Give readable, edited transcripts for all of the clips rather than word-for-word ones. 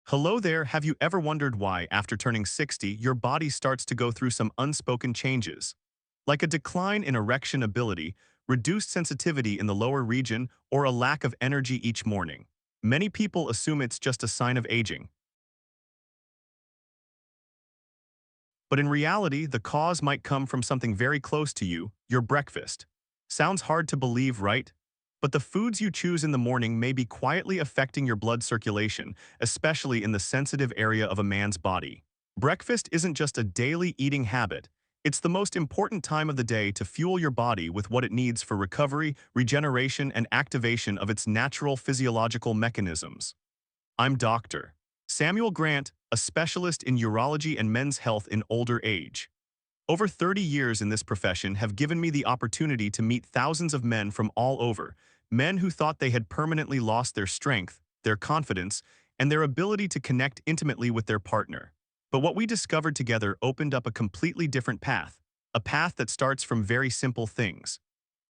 Hello there, have you ever wondered why, after turning 60, your body starts to go through some unspoken changes? Like a decline in erection ability, reduced sensitivity in the lower region, or a lack of energy each morning. Many people assume it's just a sign of aging. But in reality, the cause might come from something very close to you, your breakfast. Sounds hard to believe, right? But the foods you choose in the morning may be quietly affecting your blood circulation, especially in the sensitive area of a man's body. Breakfast isn't just a daily eating habit. It's the most important time of the day to fuel your body with what it needs for recovery, regeneration, and activation of its natural physiological mechanisms. I'm Dr. Samuel Grant, a specialist in urology and men's health in older age. Over 30 years in this profession have given me the opportunity to meet thousands of men from all over, men who thought they had permanently lost their strength, their confidence, and their ability to connect intimately with their partner. But what we discovered together opened up a completely different path, a path that starts from very simple things.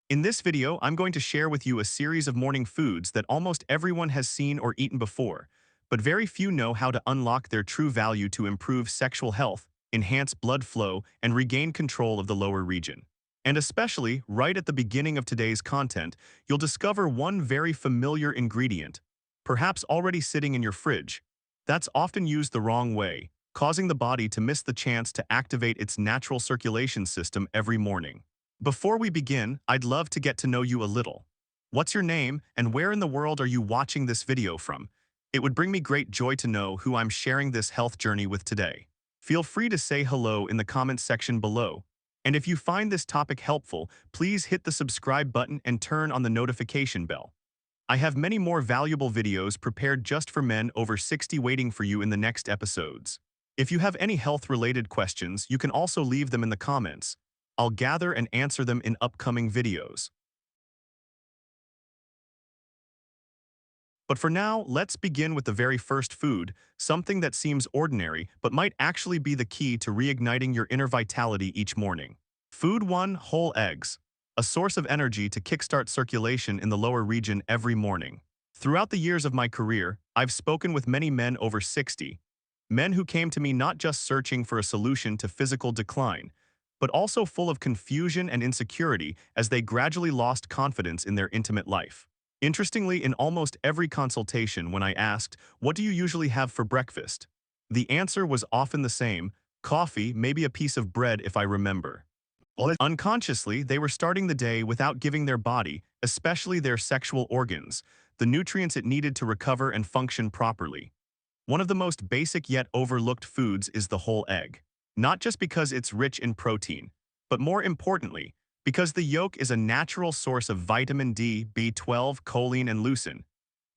In this video, I'm going to share with you a series of morning foods that almost everyone has seen or eaten before, but very few know how to unlock their true value to improve sexual health, enhance blood flow, and regain control of the lower region. And especially, right at the beginning of today's content, you'll discover one very familiar ingredient, perhaps already sitting in your fridge, that's often used the wrong way, causing the body to miss the chance to activate its natural circulation system every morning. Before we begin, I'd love to get to know you a little. What's your name, and where in the world are you watching this video from? It would bring me great joy to know who I'm sharing this health journey with today. Feel free to say hello in the comments section below. And if you find this topic helpful, please hit the subscribe button and turn on the notification bell. I have many more valuable videos prepared just for men over 60 waiting for you in the next episodes. If you have any health-related questions, you can also leave them in the comments. I'll gather and answer them in upcoming videos. But for now, let's begin with the very first food, something that seems ordinary but might actually be the key to reigniting your inner vitality each morning. Food 1. Whole eggs. A source of energy to kickstart circulation in the lower region every morning. Throughout the years of my career, I've spoken with many men over 60, men who came to me not just searching for a solution to physical decline, but also full of confusion and insecurity as they gradually lost confidence in their intimate life. Interestingly, in almost every consultation when I asked, "What do you usually have for breakfast?" the answer was often the same: coffee, maybe a piece of bread if I remember. Unconsciously, they were starting the day without giving their body, especially their sexual organs, the nutrients it needed to recover and function properly. One of the most basic yet overlooked foods is the whole egg. Not just because it's rich in protein, but more importantly, because the yolk is a natural source of vitamin D, B12, choline, and leucine,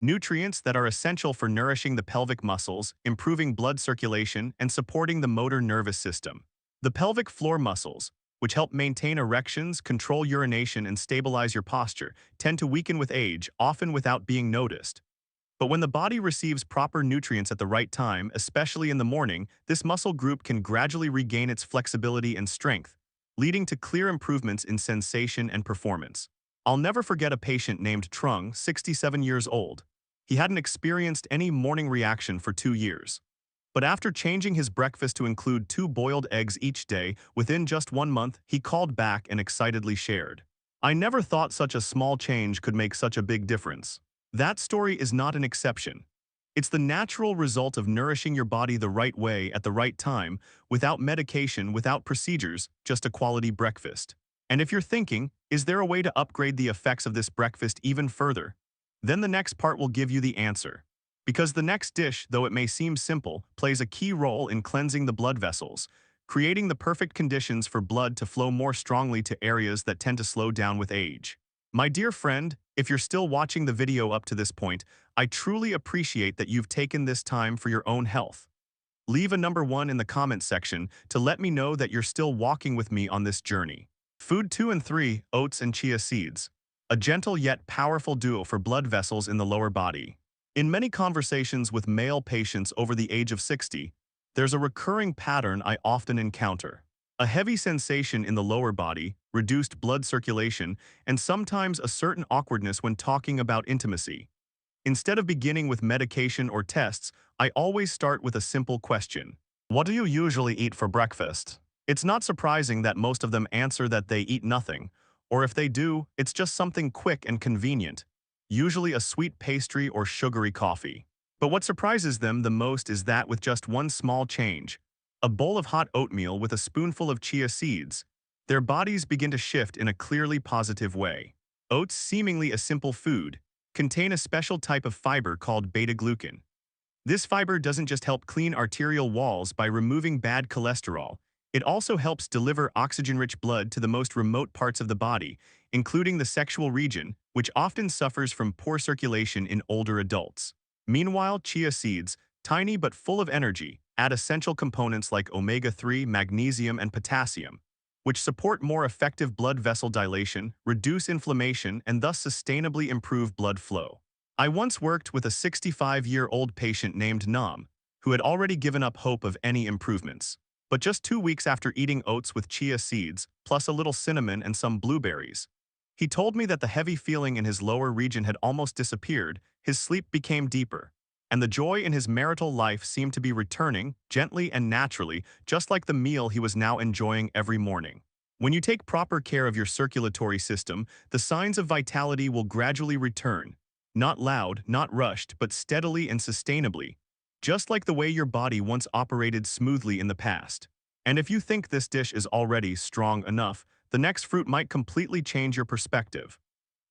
nutrients that are essential for nourishing the pelvic muscles, improving blood circulation, and supporting the motor nervous system. The pelvic floor muscles, which help maintain erections, control urination, and stabilize your posture, tend to weaken with age, often without being noticed. But when the body receives proper nutrients at the right time, especially in the morning, this muscle group can gradually regain its flexibility and strength, leading to clear improvements in sensation and performance. I'll never forget a patient named Trung, 67 years old. He hadn't experienced any morning reaction for 2 years. But after changing his breakfast to include 2 boiled eggs each day, within just 1 month, he called back and excitedly shared, "I never thought such a small change could make such a big difference." That story is not an exception. It's the natural result of nourishing your body the right way at the right time, without medication, without procedures, just a quality breakfast. And if you're thinking, is there a way to upgrade the effects of this breakfast even further? Then the next part will give you the answer. Because the next dish, though it may seem simple, plays a key role in cleansing the blood vessels, creating the perfect conditions for blood to flow more strongly to areas that tend to slow down with age. My dear friend, if you're still watching the video up to this point, I truly appreciate that you've taken this time for your own health. Leave a number 1 in the comments section to let me know that you're still walking with me on this journey. Food 2 and 3, oats and chia seeds. A gentle yet powerful duo for blood vessels in the lower body. In many conversations with male patients over the age of 60, there's a recurring pattern I often encounter. A heavy sensation in the lower body, reduced blood circulation, and sometimes a certain awkwardness when talking about intimacy. Instead of beginning with medication or tests, I always start with a simple question. What do you usually eat for breakfast? It's not surprising that most of them answer that they eat nothing, or if they do, it's just something quick and convenient, usually a sweet pastry or sugary coffee. But what surprises them the most is that with just one small change, a bowl of hot oatmeal with a spoonful of chia seeds, their bodies begin to shift in a clearly positive way. Oats, seemingly a simple food, contain a special type of fiber called beta-glucan. This fiber doesn't just help clean arterial walls by removing bad cholesterol, it also helps deliver oxygen-rich blood to the most remote parts of the body, including the sexual region, which often suffers from poor circulation in older adults. Meanwhile, chia seeds, tiny but full of energy, add essential components like omega-3, magnesium, and potassium, which support more effective blood vessel dilation, reduce inflammation, and thus sustainably improve blood flow. I once worked with a 65-year-old patient named Nam, who had already given up hope of any improvements. But just 2 weeks after eating oats with chia seeds, plus a little cinnamon and some blueberries, he told me that the heavy feeling in his lower region had almost disappeared, his sleep became deeper, and the joy in his marital life seemed to be returning, gently and naturally, just like the meal he was now enjoying every morning. When you take proper care of your circulatory system, the signs of vitality will gradually return. Not loud, not rushed, but steadily and sustainably, just like the way your body once operated smoothly in the past. And if you think this dish is already strong enough, the next fruit might completely change your perspective.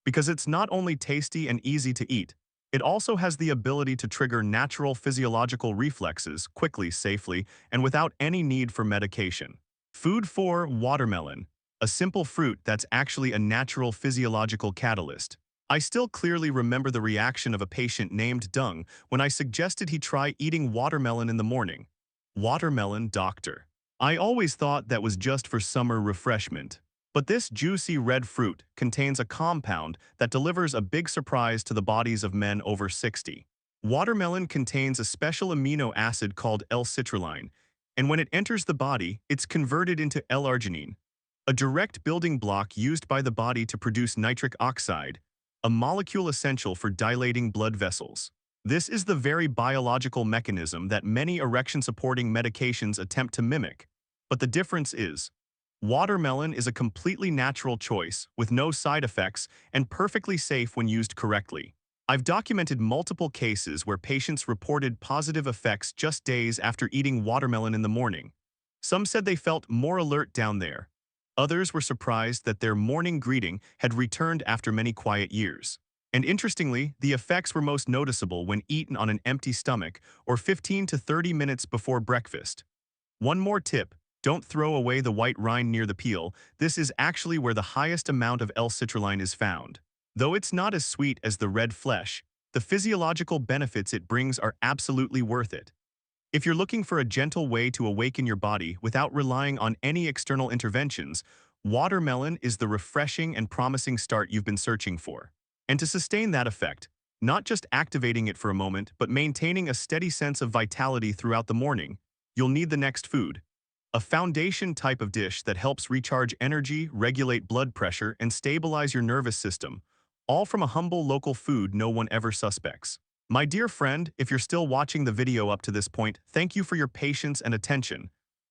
Because it's not only tasty and easy to eat, it also has the ability to trigger natural physiological reflexes quickly, safely, and without any need for medication. Food 4. Watermelon, a simple fruit that's actually a natural physiological catalyst. I still clearly remember the reaction of a patient named Dung when I suggested he try eating watermelon in the morning. Watermelon, doctor. I always thought that was just for summer refreshment. But this juicy red fruit contains a compound that delivers a big surprise to the bodies of men over 60. Watermelon contains a special amino acid called L-citrulline, and when it enters the body, it's converted into L-arginine, a direct building block used by the body to produce nitric oxide, a molecule essential for dilating blood vessels. This is the very biological mechanism that many erection-supporting medications attempt to mimic. But the difference is, watermelon is a completely natural choice with no side effects and perfectly safe when used correctly. I've documented multiple cases where patients reported positive effects just days after eating watermelon in the morning. Some said they felt more alert down there. Others were surprised that their morning greeting had returned after many quiet years. And interestingly, the effects were most noticeable when eaten on an empty stomach or 15 to 30 minutes before breakfast. One more tip, don't throw away the white rind near the peel. This is actually where the highest amount of L-citrulline is found. Though it's not as sweet as the red flesh, the physiological benefits it brings are absolutely worth it. If you're looking for a gentle way to awaken your body without relying on any external interventions, watermelon is the refreshing and promising start you've been searching for. And to sustain that effect, not just activating it for a moment, but maintaining a steady sense of vitality throughout the morning, you'll need the next food. A foundation type of dish that helps recharge energy, regulate blood pressure, and stabilize your nervous system, all from a humble local food no one ever suspects. My dear friend, if you're still watching the video up to this point, thank you for your patience and attention.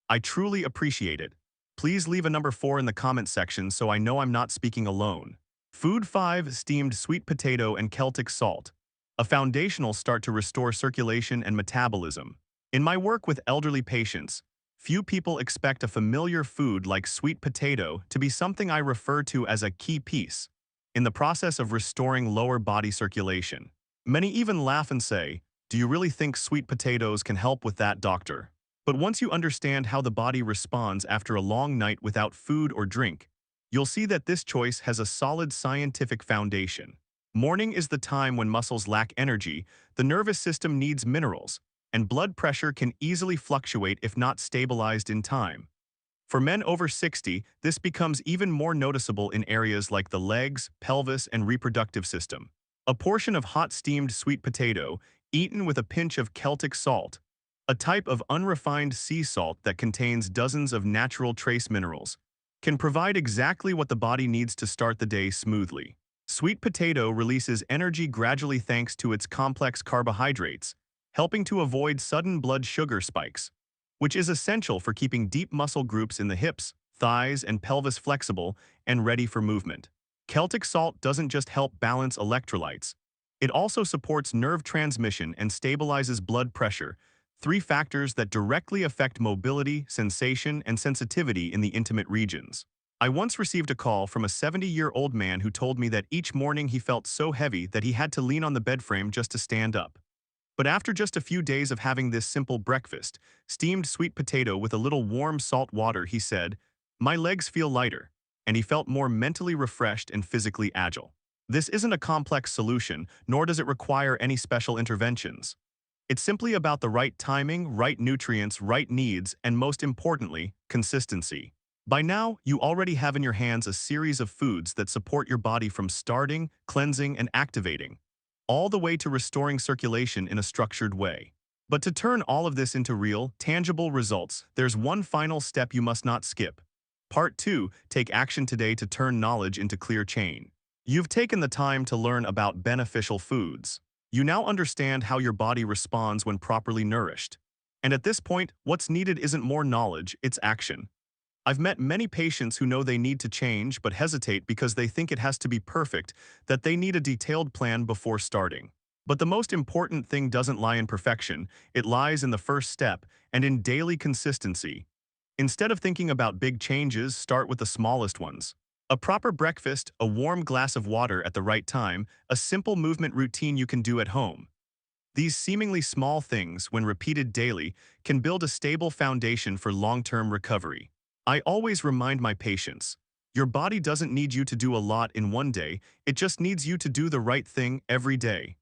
I truly appreciate it. Please leave a number 4 in the comment section so I know I'm not speaking alone. Food 5. Steamed sweet potato and Celtic salt, a foundational start to restore circulation and metabolism. In my work with elderly patients, few people expect a familiar food like sweet potato to be something I refer to as a key piece in the process of restoring lower body circulation. Many even laugh and say, "Do you really think sweet potatoes can help with that, doctor?" But once you understand how the body responds after a long night without food or drink, you'll see that this choice has a solid scientific foundation. Morning is the time when muscles lack energy, the nervous system needs minerals, and blood pressure can easily fluctuate if not stabilized in time. For men over 60, this becomes even more noticeable in areas like the legs, pelvis, and reproductive system. A portion of hot steamed sweet potato, eaten with a pinch of Celtic salt, a type of unrefined sea salt that contains dozens of natural trace minerals, can provide exactly what the body needs to start the day smoothly. Sweet potato releases energy gradually thanks to its complex carbohydrates, helping to avoid sudden blood sugar spikes, which is essential for keeping deep muscle groups in the hips, thighs, and pelvis flexible and ready for movement. Celtic salt doesn't just help balance electrolytes, it also supports nerve transmission and stabilizes blood pressure, three factors that directly affect mobility, sensation, and sensitivity in the intimate regions. I once received a call from a 70-year-old man who told me that each morning he felt so heavy that he had to lean on the bed frame just to stand up. But after just a few days of having this simple breakfast, steamed sweet potato with a little warm salt water, he said, "My legs feel lighter," and he felt more mentally refreshed and physically agile. This isn't a complex solution, nor does it require any special interventions. It's simply about the right timing, right nutrients, right needs, and most importantly, consistency. By now, you already have in your hands a series of foods that support your body from starting, cleansing, and activating, all the way to restoring circulation in a structured way. But to turn all of this into real, tangible results, there's one final step you must not skip. Part 2, take action today to turn knowledge into clear change. You've taken the time to learn about beneficial foods. You now understand how your body responds when properly nourished. And at this point, what's needed isn't more knowledge, it's action. I've met many patients who know they need to change but hesitate because they think it has to be perfect, that they need a detailed plan before starting. But the most important thing doesn't lie in perfection, it lies in the first step and in daily consistency. Instead of thinking about big changes, start with the smallest ones. A proper breakfast, a warm glass of water at the right time, a simple movement routine you can do at home. These seemingly small things, when repeated daily, can build a stable foundation for long-term recovery. I always remind my patients, your body doesn't need you to do a lot in one day, it just needs you to do the right thing every day.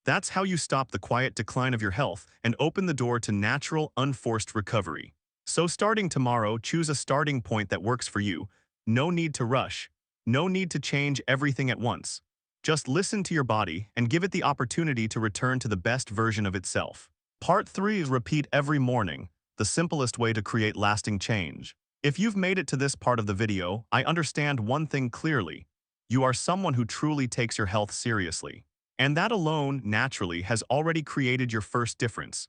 That's how you stop the quiet decline of your health and open the door to natural, unforced recovery. So starting tomorrow, choose a starting point that works for you. No need to rush. No need to change everything at once. Just listen to your body and give it the opportunity to return to the best version of itself. Part 3 is repeat every morning, the simplest way to create lasting change. If you've made it to this part of the video, I understand one thing clearly. You are someone who truly takes your health seriously. And that alone, naturally, has already created your first difference.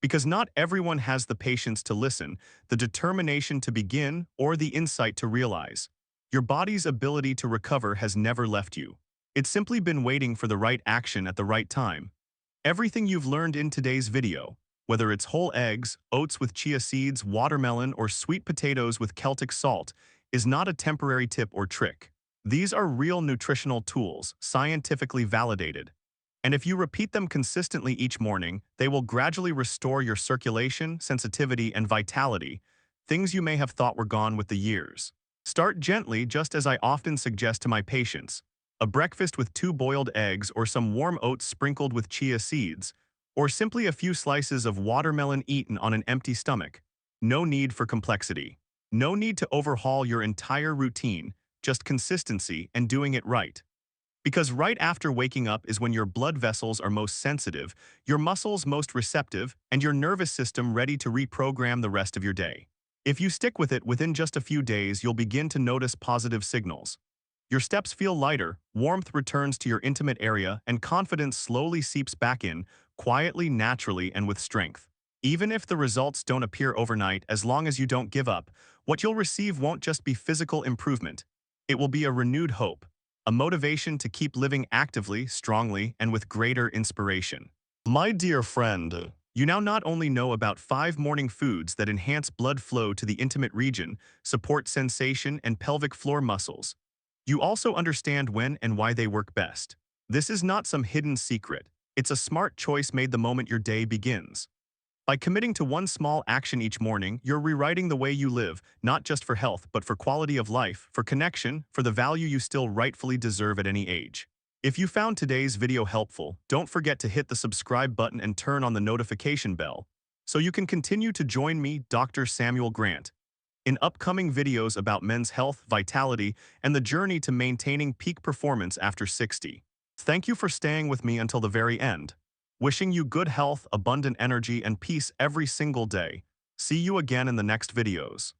Because not everyone has the patience to listen, the determination to begin, or the insight to realize. Your body's ability to recover has never left you. It's simply been waiting for the right action at the right time. Everything you've learned in today's video, whether it's whole eggs, oats with chia seeds, watermelon, or sweet potatoes with Celtic salt, is not a temporary tip or trick. These are real nutritional tools, scientifically validated. And if you repeat them consistently each morning, they will gradually restore your circulation, sensitivity, and vitality, things you may have thought were gone with the years. Start gently, just as I often suggest to my patients. A breakfast with 2 boiled eggs or some warm oats sprinkled with chia seeds, or simply a few slices of watermelon eaten on an empty stomach. No need for complexity. No need to overhaul your entire routine, just consistency and doing it right. Because right after waking up is when your blood vessels are most sensitive, your muscles most receptive, and your nervous system ready to reprogram the rest of your day. If you stick with it, within just a few days, you'll begin to notice positive signals. Your steps feel lighter, warmth returns to your intimate area, and confidence slowly seeps back in, quietly, naturally, and with strength. Even if the results don't appear overnight, as long as you don't give up, what you'll receive won't just be physical improvement. It will be a renewed hope, a motivation to keep living actively, strongly, and with greater inspiration. My dear friend, you now not only know about 5 morning foods that enhance blood flow to the intimate region, support sensation and pelvic floor muscles, you also understand when and why they work best. This is not some hidden secret. It's a smart choice made the moment your day begins. By committing to one small action each morning, you're rewriting the way you live, not just for health, but for quality of life, for connection, for the value you still rightfully deserve at any age. If you found today's video helpful, don't forget to hit the subscribe button and turn on the notification bell, so you can continue to join me, Dr. Samuel Grant, in upcoming videos about men's health, vitality, and the journey to maintaining peak performance after 60. Thank you for staying with me until the very end. Wishing you good health, abundant energy, and peace every single day. See you again in the next videos.